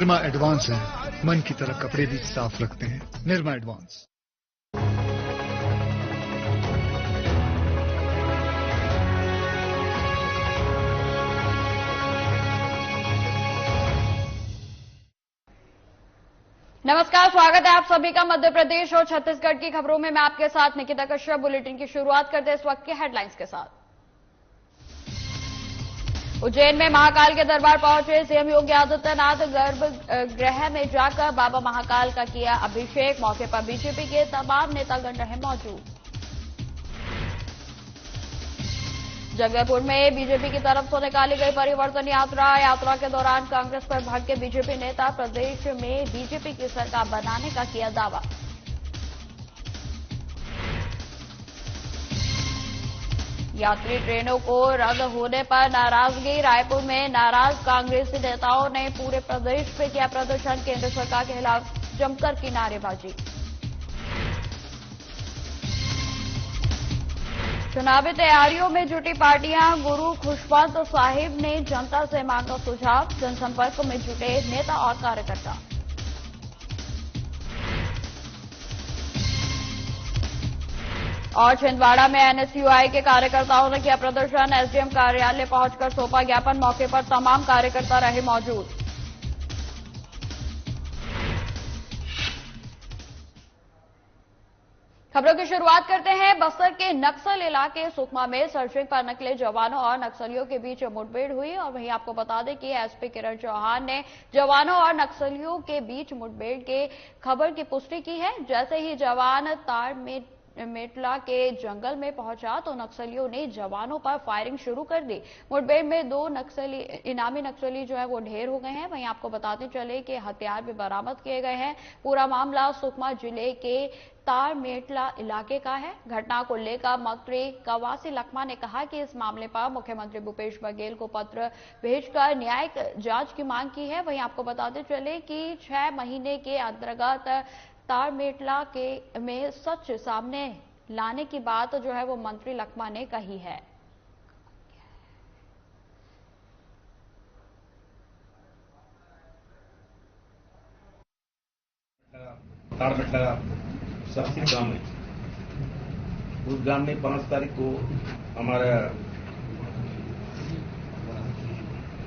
Nirma advance है, मन की तरह कपड़े भी साफ रखते हैं। निर्मा एडवांस। नमस्कार, स्वागत है आप सभी का मध्य प्रदेश और छत्तीसगढ़ की खबरों में। मैं आपके साथ निकिता कश्यप। बुलेटिन की शुरुआत करते हैं इस वक्त के हेडलाइंस के साथ। उज्जैन में महाकाल के दरबार पहुंचे सीएम योगी आदित्यनाथ। गर्भगृह में जाकर बाबा महाकाल का किया अभिषेक। मौके पर बीजेपी के तमाम नेतागण रहे मौजूद। जगदलपुर में बीजेपी की तरफ से निकाली गई परिवर्तन यात्रा के दौरान कांग्रेस पर भड़के बीजेपी नेता। प्रदेश में बीजेपी की सरकार बनाने का किया दावा। यात्री ट्रेनों को रद्द होने पर नाराजगी। रायपुर में नाराज कांग्रेसी नेताओं ने पूरे प्रदेश में किया प्रदर्शन। केंद्र सरकार के खिलाफ जमकर की नारेबाजी। चुनावी तैयारियों में जुटी पार्टियां। गुरु खुशवंत साहिब ने जनता से मांगा सुझाव। जनसंपर्क में जुटे नेता और कार्यकर्ता। और छिंदवाड़ा में एनएसयूआई के कार्यकर्ताओं ने किया प्रदर्शन। एसडीएम कार्यालय पहुंचकर सौंपा ज्ञापन। मौके पर तमाम कार्यकर्ता रहे मौजूद। खबरों की शुरुआत करते हैं बस्तर के नक्सल इलाके सुकमा में। सर्चिंग पर निकले जवानों और नक्सलियों के बीच मुठभेड़ हुई और वहीं आपको बता दें कि एसपी किरण चौहान ने जवानों और नक्सलियों के बीच मुठभेड़ के खबर की पुष्टि की है। जैसे ही जवान तार में मेटला के जंगल में पहुंचा तो नक्सलियों ने जवानों पर फायरिंग शुरू कर दी। मुठभेड़ में 2 इनामी नक्सली जो है वो ढेर हो गए हैं। वहीं आपको बताते चले कि हथियार भी बरामद किए गए हैं। पूरा मामला सुकमा जिले के तार मेटला इलाके का है। घटना को लेकर मंत्री कवासी लखमा ने कहा कि इस मामले पर मुख्यमंत्री भूपेश बघेल को पत्र भेजकर न्यायिक जांच की मांग की है। वहीं आपको बताते चले कि 6 महीने के अंतर्गत तार मेटला के में सच सामने लाने की बात जो है वो मंत्री लखमा ने कही है। तार मेटला सबसे गांव में, उस गांव में 5 तारीख को हमारा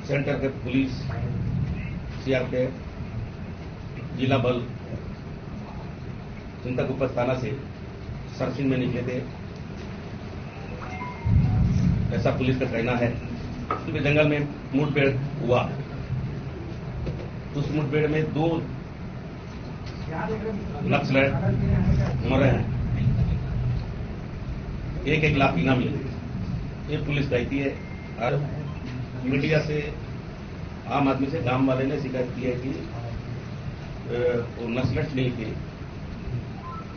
सेंटर के पुलिस, सीआरपीएफ, जिला बल, चिंतागुप्ता थाना से सर्चिंग में निकले थे, ऐसा पुलिस का कहना है। उसके जंगल में मुठभेड़ हुआ। उस मुठभेड़ में 2 नक्सलेट मरे हैं। 1-1 लाख इनामी ये पुलिस कहती है। और मीडिया से, आम आदमी से गांव वाले ने शिकायत की है कि वो नक्सलेट नहीं थे,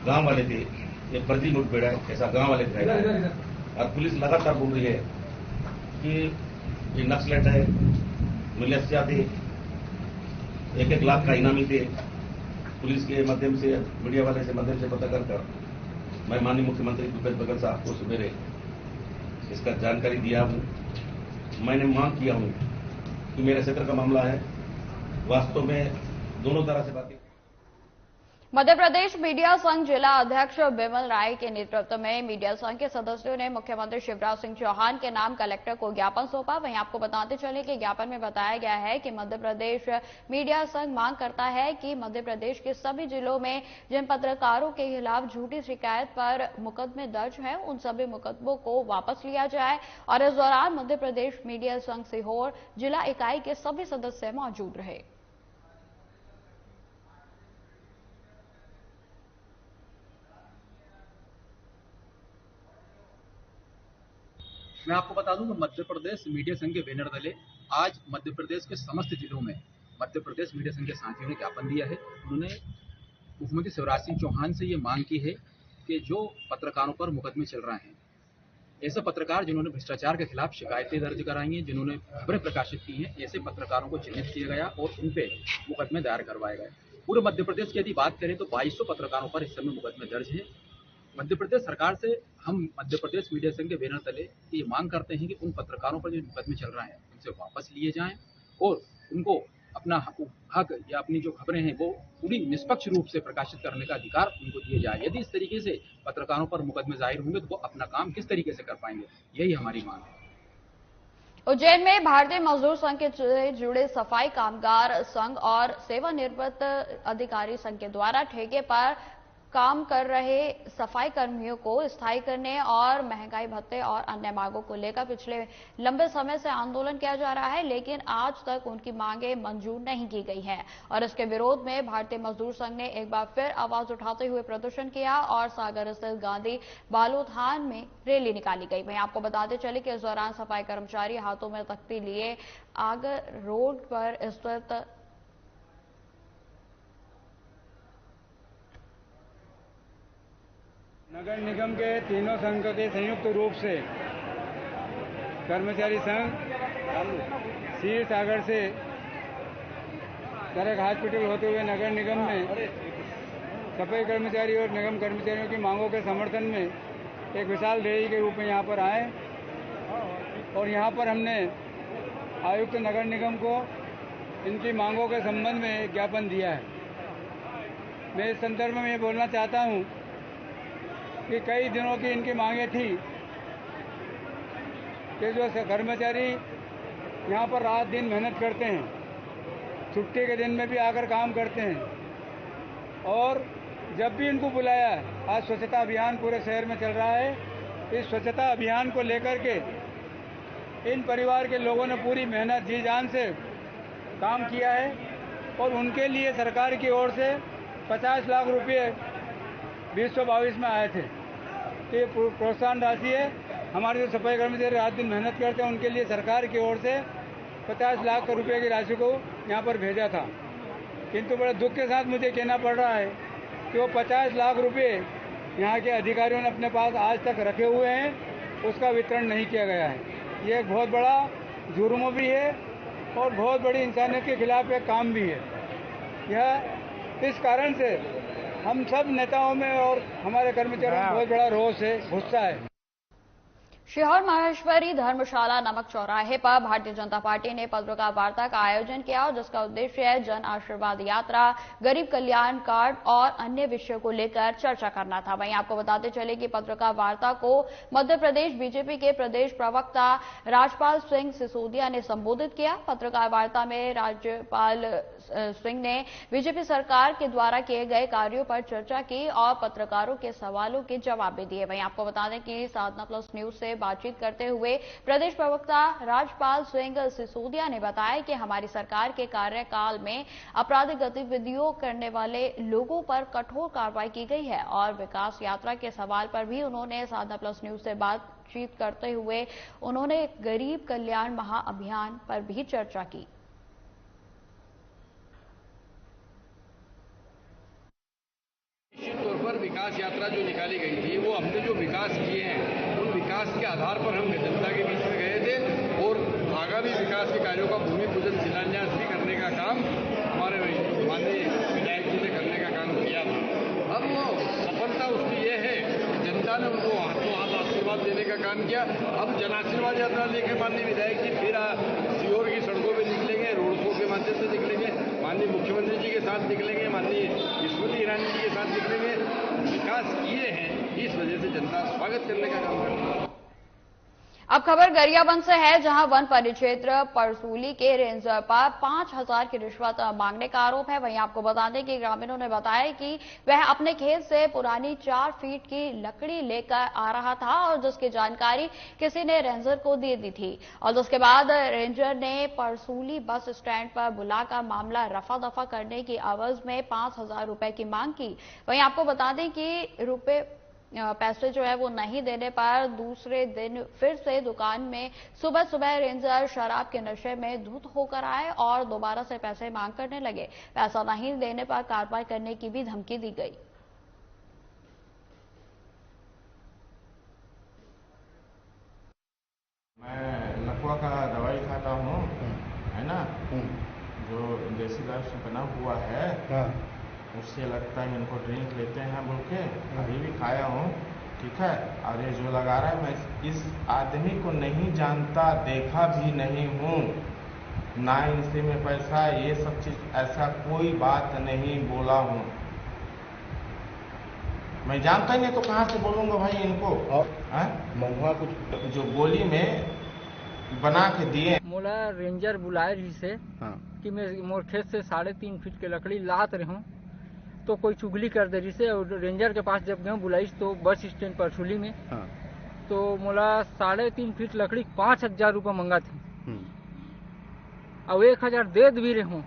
गांव वाले थे, ये फर्जी मुठभेड़ है, ऐसा गांव वाले कह रहे हैं। और पुलिस लगातार बोल रही है कि ये नक्सलेट है, मिलिशिया थे, 1-1 लाख का इनामी थे। पुलिस के माध्यम से, मीडिया वाले से माध्यम से पता कर मैं माननीय मुख्यमंत्री भूपेश बघेल साहब को सवेरे इसका जानकारी दिया हूं। मैंने मांग किया हूं कि मेरे क्षेत्र का मामला है, वास्तव में दोनों तरह से बातें। मध्य प्रदेश मीडिया संघ जिला अध्यक्ष बिमल राय के नेतृत्व में मीडिया संघ के सदस्यों ने मुख्यमंत्री शिवराज सिंह चौहान के नाम कलेक्टर को ज्ञापन सौंपा। वहीं आपको बताते चले कि ज्ञापन में बताया गया है कि मध्य प्रदेश मीडिया संघ मांग करता है कि मध्य प्रदेश के सभी जिलों में जिन पत्रकारों के खिलाफ झूठी शिकायत पर मुकदमे दर्ज हैं, उन सभी मुकदमों को वापस लिया जाए। और इस दौरान मध्य प्रदेश मीडिया संघ सीहोर जिला इकाई के सभी सदस्य मौजूद रहे। मैं आपको बता दूं कि मध्य प्रदेश मीडिया संघ के बैनर तले आज मध्य प्रदेश के समस्त जिलों में मध्य प्रदेश मीडिया संघ के साथियों ने ज्ञापन दिया है। उन्होंने मुख्यमंत्री शिवराज सिंह चौहान से ये मांग की है कि जो पत्रकारों पर मुकदमे चल रहे हैं, ऐसे पत्रकार जिन्होंने भ्रष्टाचार के खिलाफ शिकायतें दर्ज कराई हैं, जिन्होंने खबरें प्रकाशित की हैं, ऐसे पत्रकारों को चिन्हित किया गया और उन पे मुकदमे दायर करवाए गए। पूरे मध्य प्रदेश की यदि बात करें तो 2200 पत्रकारों पर इस समय मुकदमे दर्ज है। मध्य प्रदेश सरकार से हम मध्य प्रदेश मीडिया संघ के बैनर तले ये मांग करते हैं कि उन पत्रकारों पर जो मुकदमे चल रहे हैं उनसे वापस लिए जाएं और उनको अपना हक या अपनी जो खबरें हैं वो पूरी निष्पक्ष रूप से प्रकाशित करने का अधिकार उनको दिया जाए। यदि इस तरीके से पत्रकारों पर मुकदमे जाहिर होंगे तो वो अपना काम किस तरीके से कर पाएंगे, यही हमारी मांग है। उज्जैन में भारतीय मजदूर संघ से जुड़े सफाई कामगार संघ और सेवानिवृत्त अधिकारी संघ के द्वारा ठेके पर काम कर रहे सफाई कर्मियों को स्थायी करने और महंगाई भत्ते और अन्य मांगों को लेकर पिछले लंबे समय से आंदोलन किया जा रहा है, लेकिन आज तक उनकी मांगें मंजूर नहीं की गई हैं और इसके विरोध में भारतीय मजदूर संघ ने एक बार फिर आवाज उठाते हुए प्रदर्शन किया और सागर स्थित गांधी बालोथान में रैली निकाली गई। वहीं आपको बताते चले कि इस दौरान सफाई कर्मचारी हाथों में तख्ती लिए आगर रोड पर स्थित नगर निगम के तीनों संघ के संयुक्त रूप से कर्मचारी संघ सीर सागर से तरक हॉस्पिटल होते हुए नगर निगम में सफाई कर्मचारी और निगम कर्मचारियों की मांगों के समर्थन में एक विशाल रैली के रूप में यहाँ पर आए और यहाँ पर हमने आयुक्त नगर निगम को इनकी मांगों के संबंध में एक ज्ञापन दिया है। मैं इस संदर्भ में ये बोलना चाहता हूँ कि कई दिनों की इनकी मांगें थी कि जो कर्मचारी यहाँ पर रात दिन मेहनत करते हैं, छुट्टी के दिन में भी आकर काम करते हैं और जब भी इनको बुलाया, आज स्वच्छता अभियान पूरे शहर में चल रहा है, इस स्वच्छता अभियान को लेकर के इन परिवार के लोगों ने पूरी मेहनत जी जान से काम किया है और उनके लिए सरकार की ओर से 50 लाख रुपये 2022 में आए थे। ये प्रोत्साहन राशि है। हमारे जो सफाई कर्मचारी रात दिन मेहनत करते हैं उनके लिए सरकार की ओर से 50 लाख रुपए की राशि को यहाँ पर भेजा था, किंतु बड़े दुख के साथ मुझे कहना पड़ रहा है कि वो 50 लाख रुपए यहाँ के अधिकारियों ने अपने पास आज तक रखे हुए हैं, उसका वितरण नहीं किया गया है। ये एक बहुत बड़ा जुर्म भी है और बहुत बड़ी इंसानियत के खिलाफ एक काम भी है। यह इस कारण से हम सब नेताओं में और हमारे कर्मचारियों में बहुत बड़ा रोष है, गुस्सा है। शिहोर माहेश्वरी धर्मशाला नमक चौराहे पर भारतीय जनता पार्टी ने पत्रकार वार्ता का आयोजन किया और जिसका उद्देश्य है जन आशीर्वाद यात्रा, गरीब कल्याण कार्ड और अन्य विषयों को लेकर चर्चा करना था। वहीं आपको बताते चले कि पत्रकार वार्ता को मध्य प्रदेश बीजेपी के प्रदेश प्रवक्ता राजपाल सिंह सिसोदिया ने संबोधित किया। पत्रकार वार्ता में राज्यपाल सिंह ने बीजेपी सरकार के द्वारा किए गए कार्यों पर चर्चा की और पत्रकारों के सवालों के जवाब भी दिए। वहीं आपको बता दें कि साधना प्लस न्यूज से बातचीत करते हुए प्रदेश प्रवक्ता राजपाल सिंह सिसोदिया ने बताया कि हमारी सरकार के कार्यकाल में आपराधिक गतिविधियों करने वाले लोगों पर कठोर कार्रवाई की गई है और विकास यात्रा के सवाल पर भी उन्होंने साधना प्लस न्यूज से बातचीत करते हुए उन्होंने गरीब कल्याण महाअभियान पर भी चर्चा की। निश्चित तौर पर विकास यात्रा जो निकाली गई थी वो हमने जो विकास किए हैं उन विकास के आधार पर हम जनता के बीच में गए थे और आगामी विकास के कार्यों का भूमि पूजन शिलान्यास भी करने का काम हमारे माननीय विधायक जी ने करने का काम किया था। अब वो सफलता उसकी ये है कि जनता ने उनको हाथों हाथ आशीर्वाद देने का काम किया। अब जन आशीर्वाद यात्रा लेकर माननीय विधायक जी फिर सीहोर की सड़कों पर निकलेंगे, रोड शो के माध्यम से निकलेंगे, माननीय मुख्यमंत्री जी के साथ निकलेंगे, माननीय स्मृति ईरानी जी के साथ निकलेंगे। विकास किए हैं, इस वजह से जनता स्वागत करने का काम करती है। अब खबर गरियाबंद से है, जहां वन परिक्षेत्र परसूली के रेंजर पर 5000 की रिश्वत मांगने का आरोप है। वहीं आपको बता दें कि ग्रामीणों ने बताया कि वह अपने खेत से पुरानी 4 फीट की लकड़ी लेकर आ रहा था और जिसकी जानकारी किसी ने रेंजर को दे दी थी और जिसके बाद रेंजर ने परसूली बस स्टैंड पर बुलाकर मामला रफा दफा करने की एवज में 5000 रुपए की मांग की। वहीं आपको बता दें कि पैसे जो है वो नहीं देने पर दूसरे दिन फिर से दुकान में सुबह सुबह रेंजर शराब के नशे में धुत होकर आए और दोबारा से पैसे मांग करने लगे। पैसा नहीं देने पर कार्रवाई करने की भी धमकी दी गई। मैं लकवा का दवाई खाता हूँ, है ना, जो देसी इलाज से बना हुआ है, उससे लगता है इनको ड्रिंक लेते हैं बोल के अभी भी खाया हूँ, ठीक है। और ये जो लगा रहा है, मैं इस आदमी को नहीं जानता, देखा भी नहीं हूँ, ना इनसे में पैसा, ये सब चीज ऐसा कोई बात नहीं बोला हूँ। मैं जानता ही नहीं तो कहाँ से बोलूंगा भाई इनको। महुआ कुछ जो गोली में बना के दिए। मोला रेंजर बुलाए रही से कि मैं मोर खेत से 3.5 फीट के लकड़ी लात रही हूँ, तो कोई चुगली कर दे रही से। और रेंजर के पास जब गए बुलाई तो बस स्टैंड पर छुली में, तो मोला 3.5 फीट लकड़ी 5,000 रुपये मंगा थी। अब 1,000 दे भी रहे हूँ,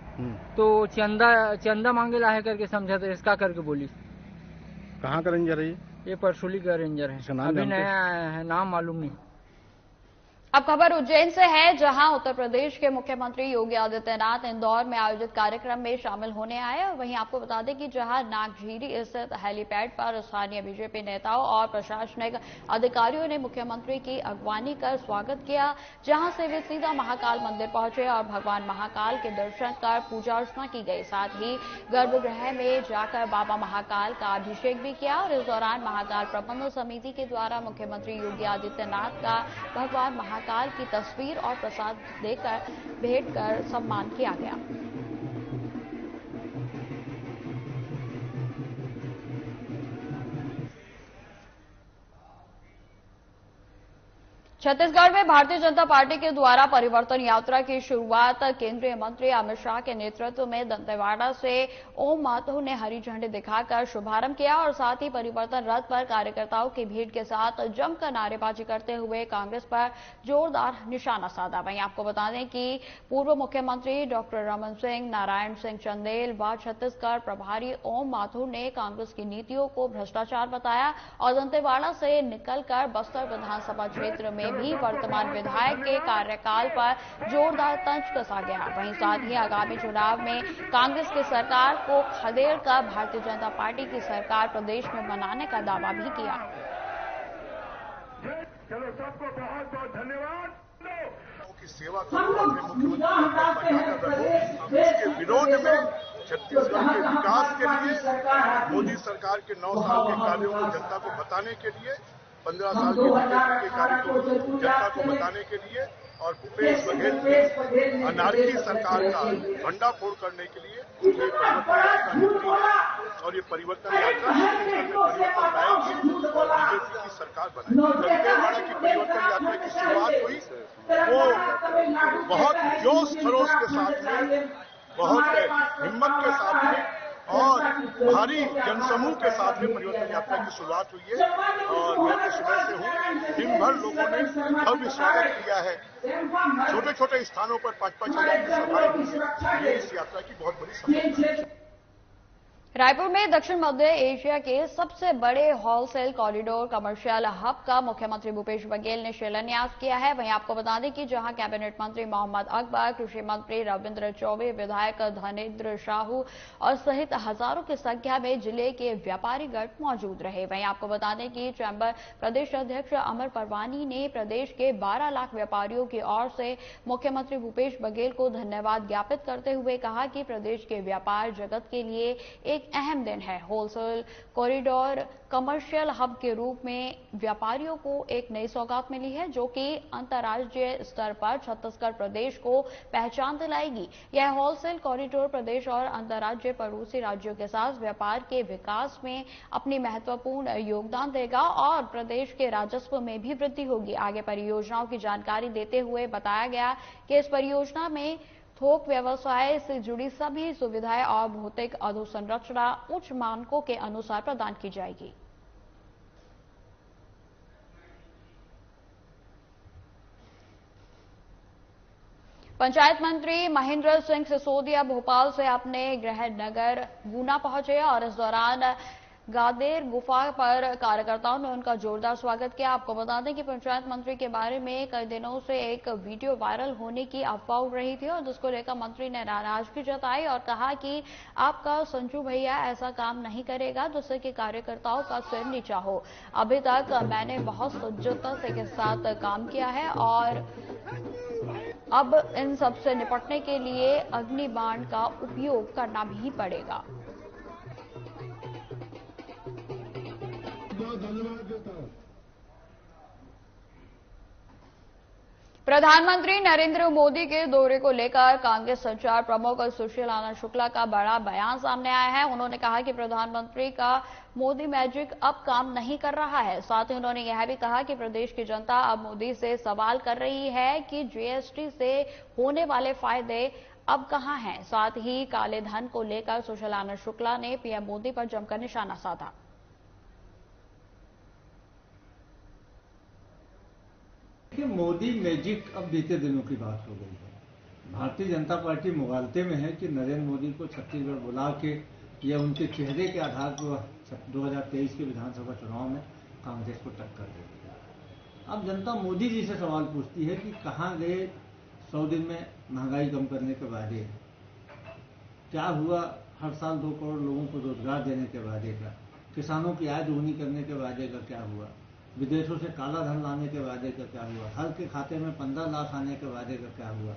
तो चंदा मांगे ला है करके समझा तो इसका करके बोली। कहाँ का रेंजर है ये परसुली का रेंजर है, अभी नया आया है, नाम मालूम नहीं। अब खबर उज्जैन से है, जहां उत्तर प्रदेश के मुख्यमंत्री योगी आदित्यनाथ इंदौर में आयोजित कार्यक्रम में शामिल होने आए। और वहीं आपको बता दें कि जहां नागझीरी स्थित हेलीपैड पर स्थानीय बीजेपी नेताओं और प्रशासनिक अधिकारियों ने मुख्यमंत्री की अगवानी कर स्वागत किया, जहां से वे सीधा महाकाल मंदिर पहुंचे और भगवान महाकाल के दर्शन कर पूजा अर्चना की गई। साथ ही गर्भगृह में जाकर बाबा महाकाल का अभिषेक भी किया। और इस दौरान महाकाल प्रबंध समिति के द्वारा मुख्यमंत्री योगी आदित्यनाथ का भगवान महाकाल की तस्वीर और प्रसाद देकर भेंट कर सम्मान किया गया। छत्तीसगढ़ में भारतीय जनता पार्टी के द्वारा परिवर्तन यात्रा की शुरुआत केंद्रीय मंत्री अमित शाह के नेतृत्व में दंतेवाड़ा से ओम माथुर ने हरी झंडी दिखाकर शुभारंभ किया। और साथ ही परिवर्तन रथ पर कार्यकर्ताओं की भीड़ के साथ जमकर नारेबाजी करते हुए कांग्रेस पर जोरदार निशाना साधा। वहीं आपको बता दें कि पूर्व मुख्यमंत्री डॉक्टर रमन सिंह, नारायण सिंह चंदेल व छत्तीसगढ़ प्रभारी ओम माथुर ने कांग्रेस की नीतियों को भ्रष्टाचार बताया और दंतेवाड़ा से निकलकर बस्तर विधानसभा क्षेत्र में भी वर्तमान विधायक के कार्यकाल पर जोरदार तंज कसा गया। वहीं साथ ही आगामी चुनाव में कांग्रेस की सरकार को खदेड़ कर भारतीय जनता पार्टी की सरकार प्रदेश में बनाने का दावा भी किया। चलो सबको बहुत बहुत धन्यवाद। की सेवा करो, अपने मुख्यमंत्री उसके विरोध में छत्तीसगढ़ के विकास के लिए, मोदी सरकार के 9 साल के कार्यों को जनता को बताने के लिए, 15 साल के बीजेपी के कार्य को जनता को बताने के लिए और भूपेश बघेल की अनारकी सरकार का भंडाफोड़ करने के लिए ये परिवर्तन यात्रा निकली है। और ये परिवर्तन यात्रा छत्तीसगढ़ में परिवर्तन लाएगी और बीजेपी की सरकार बनाएगी। दंतेवाड़ा की परिवर्तन यात्रा की शुरुआत हुई, वो बहुत जोश खरोश के साथ में, बहुत हिम्मत के साथ में और भारी जनसमूह के साथ में परिवर्तन यात्रा की शुरुआत हुई है। और मैं तो सुबह से हूँ, दिन भर लोगों ने भव्य स्वागत किया है। छोटे छोटे स्थानों पर 5-5 हजार की सभाएं हुई। ये इस यात्रा की बहुत बड़ी सफलता है। रायपुर में दक्षिण मध्य एशिया के सबसे बड़े होलसेल कॉरिडोर कमर्शियल हब का मुख्यमंत्री भूपेश बघेल ने शिलान्यास किया है। वहीं आपको बता दें कि जहां कैबिनेट मंत्री मोहम्मद अकबर, कृषि मंत्री रविंद्र चौबे, विधायक धनेन्द्र साहू और सहित हजारों की संख्या में जिले के व्यापारीगण मौजूद रहे। वहीं आपको बता दें कि चैंबर प्रदेश अध्यक्ष अमर परवानी ने प्रदेश के 12 लाख व्यापारियों की ओर से मुख्यमंत्री भूपेश बघेल को धन्यवाद ज्ञापित करते हुए कहा कि प्रदेश के व्यापार जगत के लिए एक अहम दिन है। होलसेल कॉरिडोर कमर्शियल हब के रूप में व्यापारियों को एक नई सौगात मिली है, जो कि अंतर्राज्यीय स्तर पर छत्तीसगढ़ प्रदेश को पहचान दिलाएगी। यह होलसेल कॉरिडोर प्रदेश और अंतर्राज्यीय पड़ोसी राज्यों के साथ व्यापार के विकास में अपनी महत्वपूर्ण योगदान देगा और प्रदेश के राजस्व में भी वृद्धि होगी। आगे परियोजनाओं की जानकारी देते हुए बताया गया कि इस परियोजना में थोक व्यवसाय से जुड़ी सभी सुविधाएं और भौतिक अधोसंरचना उच्च मानकों के अनुसार प्रदान की जाएगी। पंचायत मंत्री महेंद्र सिंह सिसोदिया भोपाल से अपने गृह नगर गुना पहुंचे और इस दौरान गादेर गुफा पर कार्यकर्ताओं ने उनका जोरदार स्वागत किया। आपको बता दें कि पंचायत मंत्री के बारे में कई दिनों से एक वीडियो वायरल होने की अफवाह उड़ रही थी और जिसको लेकर मंत्री ने नाराजगी जताई और कहा कि आपका संजू भैया ऐसा काम नहीं करेगा जिससे कि कार्यकर्ताओं का सिर नीचा हो। अभी तक मैंने बहुत सज्जता के साथ काम किया है और अब इन सब से निपटने के लिए अग्निबाण का उपयोग करना भी पड़ेगा। प्रधानमंत्री नरेंद्र मोदी के दौरे को लेकर कांग्रेस संचार प्रमुख सुशील आनंद शुक्ला का बड़ा बयान सामने आया है। उन्होंने कहा कि प्रधानमंत्री का मोदी मैजिक अब काम नहीं कर रहा है। साथ ही उन्होंने यह भी कहा कि प्रदेश की जनता अब मोदी से सवाल कर रही है कि जीएसटी से होने वाले फायदे अब कहां हैं। साथ ही काले धन को लेकर सुशील आनंद शुक्ला ने पीएम मोदी पर जमकर निशाना साधा। मोदी मैजिक अब बीते दिनों की बात हो गई है। भारतीय जनता पार्टी मुगालते में है कि नरेंद्र मोदी को छत्तीसगढ़ बुला के या उनके चेहरे के आधार पर 2023 के विधानसभा चुनाव में कांग्रेस को टक्कर देगी। अब जनता मोदी जी से सवाल पूछती है कि कहां गए 100 दिन में महंगाई कम करने के वादे, क्या हुआ हर साल 2 करोड़ लोगों को रोजगार देने के वादे का, किसानों की आय दोगुनी करने के वादे का क्या हुआ, विदेशों से काला धन लाने के वादे का क्या हुआ, हर के खाते में 15 लाख आने के वादे का क्या हुआ,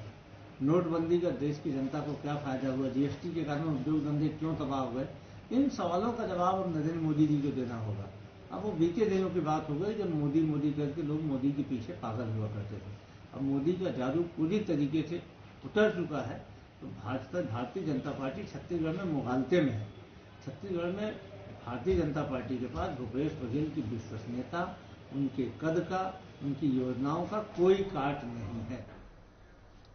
नोटबंदी का देश की जनता को क्या फायदा हुआ, जीएसटी के कारण उद्योग धंधे क्यों तबाह हो गए। इन सवालों का जवाब अब नरेंद्र मोदी जी को देना होगा। अब वो बीते दिनों की बात हो गई जब मोदी मोदी करके लोग मोदी के पीछे पागल हुआ करते थे। अब मोदी का जादू पूरी तरीके से उतर चुका है। तो भारतीय जनता पार्टी छत्तीसगढ़ में मुगालते में है। छत्तीसगढ़ में भारतीय जनता पार्टी के पास भूपेश बघेल की विश्वसनीयता, उनके कद का, उनकी योजनाओं का कोई काट नहीं है।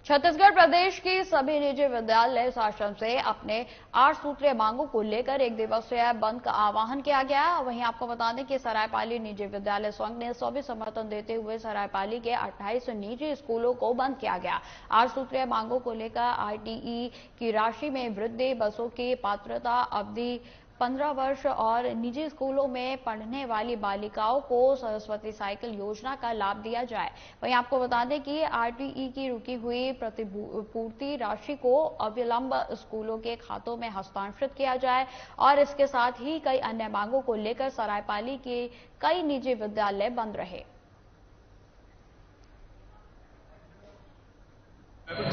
छत्तीसगढ़ प्रदेश की सभी निजी विद्यालय शासन से अपने 8 सूत्रीय मांगों को लेकर 1 दिवसीय बंद का आह्वान किया गया। वहीं आपको बता दें कि सरायपाली निजी विद्यालय संघ ने सभी समर्थन देते हुए सरायपाली के 28 निजी स्कूलों को बंद किया गया। 8 सूत्रीय मांगों को लेकर आरटीई की राशि में वृद्धि, बसों की पात्रता अवधि 15 वर्ष और निजी स्कूलों में पढ़ने वाली बालिकाओं को सरस्वती साइकिल योजना का लाभ दिया जाए। वहीं आपको बता दें कि आरटीई की रुकी हुई प्रतिपूर्ति राशि को अविलंब स्कूलों के खातों में हस्तांतरित किया जाए और इसके साथ ही कई अन्य मांगों को लेकर सरायपाली के कई निजी विद्यालय बंद रहे।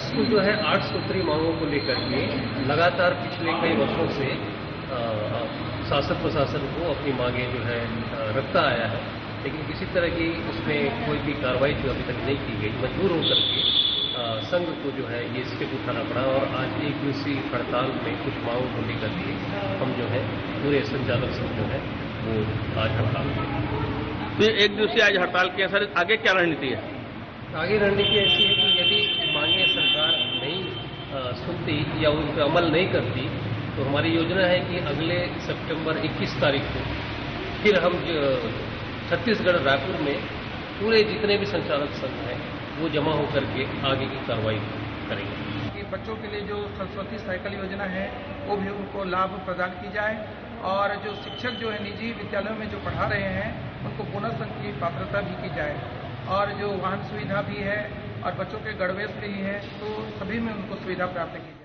स्कूल जो है 8 सूत्री मांगों को लेकर के लगातार पिछले कई वर्षों से शासन प्रशासन को अपनी मांगें जो है रखता आया है, लेकिन किसी तरह की उसमें कोई भी कार्रवाई जो अभी तक नहीं की गई। मजबूर होकर के संघ को जो है ये स्टेप उठाना पड़ा और आज 1 दिवसीय हड़ताल में कुछ मांगों को लेकर के हम जो है पूरे संचालक संघ जो है वो आज हड़ताल किए। तो 1 दिवसीय आज हड़ताल किया सर, आगे क्या रणनीति है? आगे रणनीति ऐसी है कि यदि मांगे सरकार नहीं सुनती या उन पर अमल नहीं करती तो हमारी योजना है कि अगले सितंबर 21 तारीख को फिर हम छत्तीसगढ़ रायपुर में पूरे जितने भी संचालक संघ हैं वो जमा होकर के आगे की कार्रवाई करेंगे। कि बच्चों के लिए जो सरस्वती साइकिल योजना है वो भी उनको लाभ प्रदान की जाए और जो शिक्षक जो है निजी विद्यालयों में जो पढ़ा रहे हैं उनको बोनस अंक की पात्रता भी की जाए और जो वाहन सुविधा भी है और बच्चों के गणवेश भी है तो सभी में उनको सुविधा प्राप्त की जाए।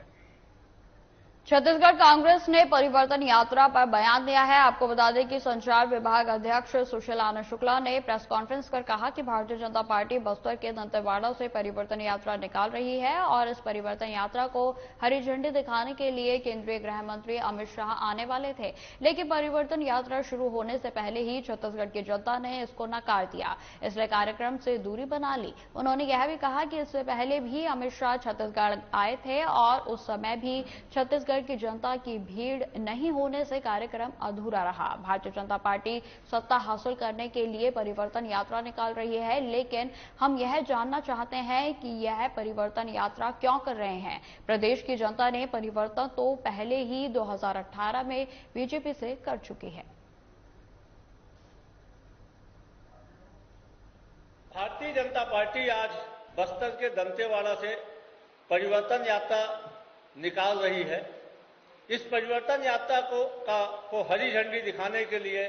छत्तीसगढ़ कांग्रेस ने परिवर्तन यात्रा पर बयान दिया है। आपको बता दें कि संचार विभाग अध्यक्ष सुशील आनंद शुक्ला ने प्रेस कॉन्फ्रेंस कर कहा कि भारतीय जनता पार्टी बस्तर के दंतेवाड़ा से परिवर्तन यात्रा निकाल रही है और इस परिवर्तन यात्रा को हरी झंडी दिखाने के लिए केंद्रीय गृह मंत्री अमित शाह आने वाले थे, लेकिन परिवर्तन यात्रा शुरू होने से पहले ही छत्तीसगढ़ की जनता ने इसको नकार दिया, इसलिए कार्यक्रम से दूरी बना ली। उन्होंने यह भी कहा कि इससे पहले भी अमित शाह छत्तीसगढ़ आए थे और उस समय भी छत्तीसगढ़ की जनता की भीड़ नहीं होने से कार्यक्रम अधूरा रहा। भारतीय जनता पार्टी सत्ता हासिल करने के लिए परिवर्तन यात्रा निकाल रही है, लेकिन हम यह जानना चाहते हैं कि यह परिवर्तन यात्रा क्यों कर रहे हैं। प्रदेश की जनता ने परिवर्तन तो पहले ही 2018 में बीजेपी से कर चुकी है। भारतीय जनता पार्टी आज बस्तर के दंतेवाड़ा से परिवर्तन यात्रा निकाल रही है। इस परिवर्तन यात्रा को हरी झंडी दिखाने के लिए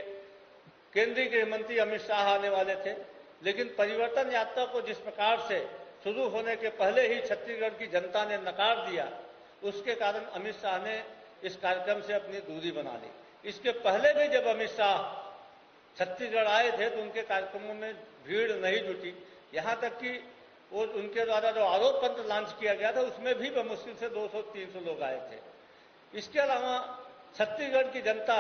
केंद्रीय गृह मंत्री अमित शाह आने वाले थे, लेकिन परिवर्तन यात्रा को जिस प्रकार से शुरू होने के पहले ही छत्तीसगढ़ की जनता ने नकार दिया, उसके कारण अमित शाह ने इस कार्यक्रम से अपनी दूरी बना ली। इसके पहले भी जब अमित शाह छत्तीसगढ़ आए थे तो उनके कार्यक्रमों में भीड़ नहीं जुटी, यहां तक कि वो उनके द्वारा जो आरोप पत्र लॉन्च किया गया था उसमें भी बमुश्किल से 200-300 लोग आए थे। इसके अलावा छत्तीसगढ़ की जनता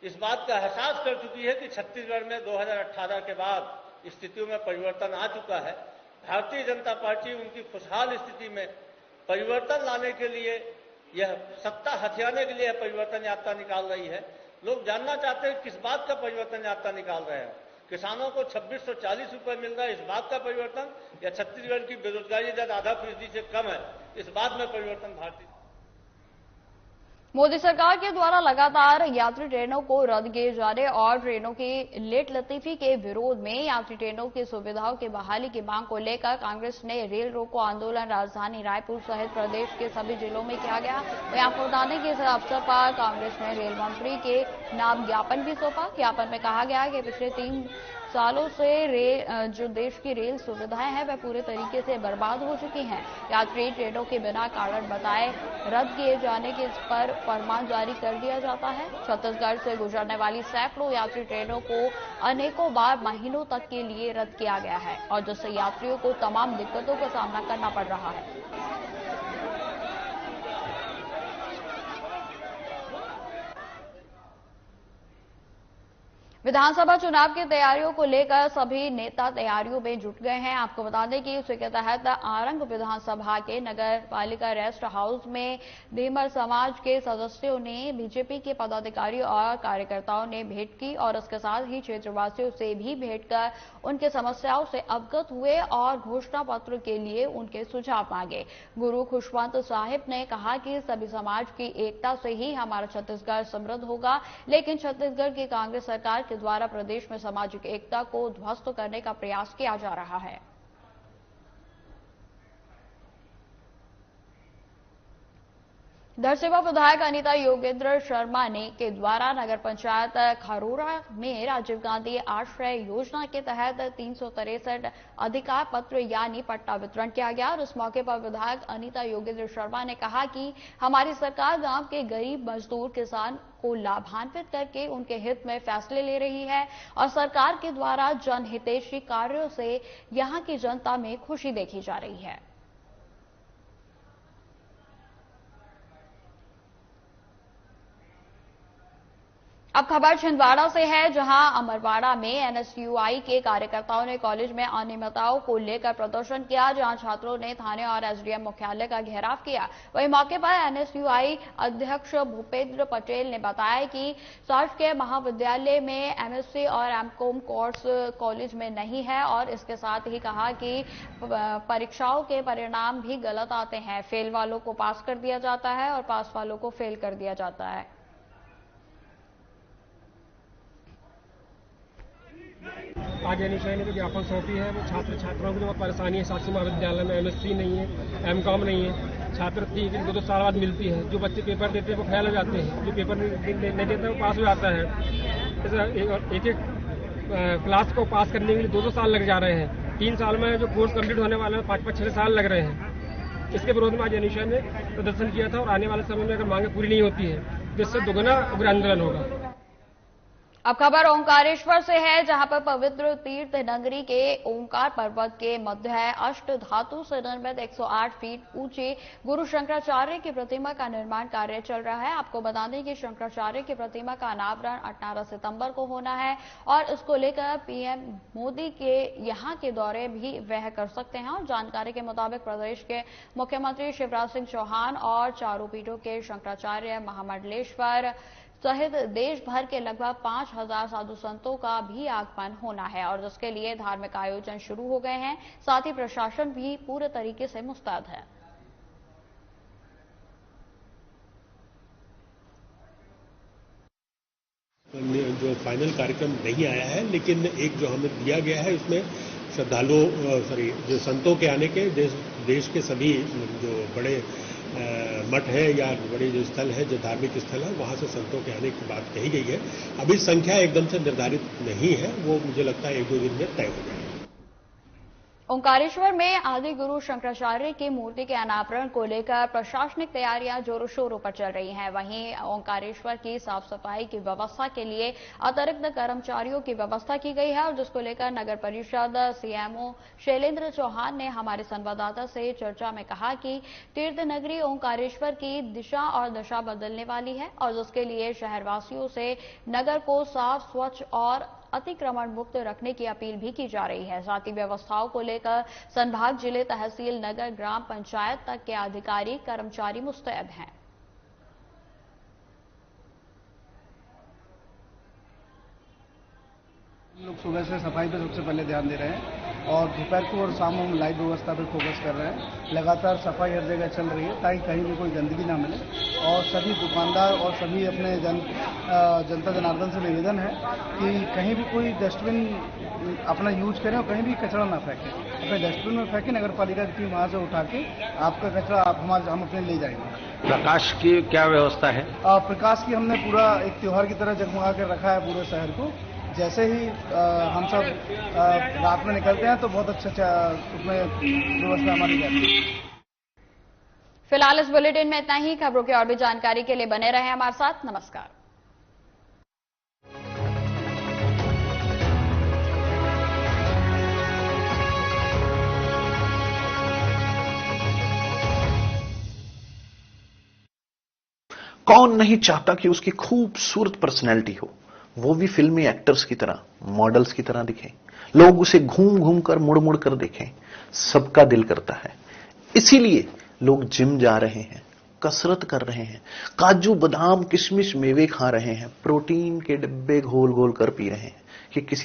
इस बात का एहसास कर चुकी है कि छत्तीसगढ़ में 2018 के बाद स्थितियों में परिवर्तन आ चुका है भारतीय जनता पार्टी उनकी खुशहाल स्थिति में परिवर्तन लाने के लिए, यह सत्ता हथियाने के लिए परिवर्तन यात्रा निकाल रही है। लोग जानना चाहते हैं किस बात का परिवर्तन यात्रा निकाल रहे हैं। किसानों को 2640 रुपए मिल रहा है, इस बात का परिवर्तन, या छत्तीसगढ़ की बेरोजगारी दर 0.5% से कम है, इस बात में परिवर्तन भारतीय। मोदी सरकार के द्वारा लगातार यात्री ट्रेनों को रद्द किए जाने और ट्रेनों की लेट लतीफी के विरोध में यात्री ट्रेनों की सुविधाओं की बहाली की मांग को लेकर कांग्रेस ने रेल रोको आंदोलन राजधानी रायपुर सहित प्रदेश के सभी जिलों में किया गया। वहीं आपको बता दें कि इस अवसर पर कांग्रेस ने रेल मंत्री के नाम ज्ञापन भी सौंपा। ज्ञापन में कहा गया कि पिछले 3 सालों से जो देश की रेल सुविधाएं हैं वह पूरे तरीके से बर्बाद हो चुकी हैं। यात्री ट्रेनों के बिना कारण बताए रद्द किए जाने के पर फरमान जारी कर दिया जाता है। छत्तीसगढ़ से गुजरने वाली सैकड़ों यात्री ट्रेनों को अनेकों बार महीनों तक के लिए रद्द किया गया है और जिससे यात्रियों को तमाम दिक्कतों का सामना करना पड़ रहा है। विधानसभा चुनाव की तैयारियों को लेकर सभी नेता तैयारियों में जुट गए हैं। आपको बता दें कि उसी के तहत आरंग विधानसभा के नगर पालिका रेस्ट हाउस में धीमर समाज के सदस्यों ने बीजेपी के पदाधिकारियों और कार्यकर्ताओं ने भेंट की और इसके साथ ही क्षेत्रवासियों से भी भेंट कर उनके समस्याओं से अवगत हुए और घोषणा पत्र के लिए उनके सुझाव मांगे। गुरु खुशवंत साहिब ने कहा कि सभी समाज की एकता से ही हमारा छत्तीसगढ़ समृद्ध होगा, लेकिन छत्तीसगढ़ की कांग्रेस सरकार के द्वारा प्रदेश में सामाजिक एकता को ध्वस्त करने का प्रयास किया जा रहा है। धरसींवा विधायक अनीता योगेंद्र शर्मा ने के द्वारा नगर पंचायत खरोरा में राजीव गांधी आश्रय योजना के तहत 363 अधिकार पत्र यानी पट्टा वितरण किया गया और इस मौके पर विधायक अनीता योगेंद्र शर्मा ने कहा कि हमारी सरकार गांव के गरीब मजदूर किसान को लाभान्वित करके उनके हित में फैसले ले रही है और सरकार के द्वारा जनहितैषी कार्यों से यहां की जनता में खुशी देखी जा रही है। अब खबर छिंदवाड़ा से है, जहां अमरवाड़ा में एनएसयूआई के कार्यकर्ताओं ने कॉलेज में अनियमितताओं को लेकर प्रदर्शन किया, जहां छात्रों ने थाने और एसडीएम मुख्यालय का घेराव किया। वहीं मौके पर एनएसयूआई अध्यक्ष भूपेंद्र पटेल ने बताया कि शासकीय महाविद्यालय में एमएससी और एमकॉम कोर्स कॉलेज में नहीं है और इसके साथ ही कहा कि परीक्षाओं के परिणाम भी गलत आते हैं। फेल वालों को पास कर दिया जाता है और पास वालों को फेल कर दिया जाता है। आज एनएसयूआई ने जो ज्ञापन सौंपी है वो छात्र छात्राओं की जो परेशानी है, शासकीय महाविद्यालय में एमएससी नहीं है, एमकॉम नहीं है, छात्रवृत्ति 2-2 साल बाद मिलती है। जो बच्चे पेपर देते हैं वो फेल हो जाते हैं, जो पेपर नहीं देते वो पास हो जाता है। एक क्लास को पास करने के लिए 2-2 साल लग जा रहे हैं। 3 साल में जो कोर्स कंप्लीट होने वाला है 5-6 साल लग रहे हैं। इसके विरोध में आज एनएसयूआई ने प्रदर्शन किया था और आने वाले समय में अगर मांगे पूरी नहीं होती है जिससे दोगुना उग्र आंदोलन होगा। अब खबर ओंकारेश्वर से है, जहां पर पवित्र तीर्थ नगरी के ओंकार पर्वत के मध्य अष्ट धातु से निर्मित 108 फीट ऊंचे गुरु शंकराचार्य की प्रतिमा का निर्माण कार्य चल रहा है। आपको बता दें कि शंकराचार्य की प्रतिमा का अनावरण 18 सितंबर को होना है और इसको लेकर पीएम मोदी के यहां के दौरे भी वह कर सकते हैं। और जानकारी के मुताबिक प्रदेश के मुख्यमंत्री शिवराज सिंह चौहान और चारों पीठों के शंकराचार्य महामंडलेश्वर सहित देश भर के लगभग 5000 साधु संतों का भी आगमन होना है और जिसके लिए धार्मिक आयोजन शुरू हो गए हैं। साथ ही प्रशासन भी पूरे तरीके से मुस्तैद है। जो फाइनल कार्यक्रम नहीं आया है, लेकिन एक जो हमें दिया गया है इसमें श्रद्धालुओं जो संतों के आने के देश के सभी जो बड़े मठ है या बड़े जो स्थल है, जो धार्मिक स्थल है, वहां से संतों के आने की बात कही गई है। अभी संख्या एकदम से निर्धारित नहीं है, वो मुझे लगता है 1-2 दिन में तय हो जाएगी। ओंकारेश्वर में आदि गुरु शंकराचार्य की मूर्ति के अनावरण को लेकर प्रशासनिक तैयारियां जोरों शोरों पर चल रही हैं। वहीं ओंकारेश्वर की साफ सफाई की व्यवस्था के लिए अतिरिक्त कर्मचारियों की व्यवस्था की गई है और जिसको लेकर नगर परिषद सीएमओ शैलेंद्र चौहान ने हमारे संवाददाता से चर्चा में कहा कि तीर्थ नगरी ओंकारेश्वर की दिशा और दशा बदलने वाली है और जिसके लिए शहरवासियों से नगर को साफ, स्वच्छ और अतिक्रमण मुक्त रखने की अपील भी की जा रही है। साथ ही व्यवस्थाओं को लेकर संभाग, जिले, तहसील, नगर, ग्राम पंचायत तक के अधिकारी, कर्मचारी मुस्तैद हैं। हम लोग सुबह से सफाई पे सबसे पहले ध्यान दे रहे हैं और दोपहर को और शाम हम लाइट व्यवस्था पे फोकस कर रहे हैं। लगातार सफाई हर जगह चल रही है ताकि कहीं भी कोई गंदगी ना मिले और सभी दुकानदार और सभी अपने जनता जनार्दन से निवेदन है कि कहीं भी कोई डस्टबिन अपना यूज करें और कहीं भी कचरा ना फेंकें। अपने डस्टबिन में फेंकें, नगर पालिका की टीम वहाँ से उठा के आपका कचरा हम अपने ले जाएंगे। प्रकाश की क्या व्यवस्था है? प्रकाश की हमने पूरा एक त्योहार की तरह जगमगा कर रखा है पूरे शहर को। जैसे ही हम सब रात में निकलते हैं तो बहुत अच्छा उसमें व्यवस्था हमारी रहती है। फिलहाल इस बुलेटिन में इतना ही। खबरों की और भी जानकारी के लिए बने रहें हमारे साथ। नमस्कार। कौन नहीं चाहता कि उसकी खूबसूरत पर्सनैलिटी हो, वो भी फिल्मी एक्टर्स की तरह, मॉडल्स की तरह दिखें, लोग उसे घूम घूम कर मुड़ मुड़ कर देखें। सबका दिल करता है, इसीलिए लोग जिम जा रहे हैं, कसरत कर रहे हैं, काजू बादाम किशमिश मेवे खा रहे हैं, प्रोटीन के डिब्बे घोल घोल कर पी रहे हैं कि किसी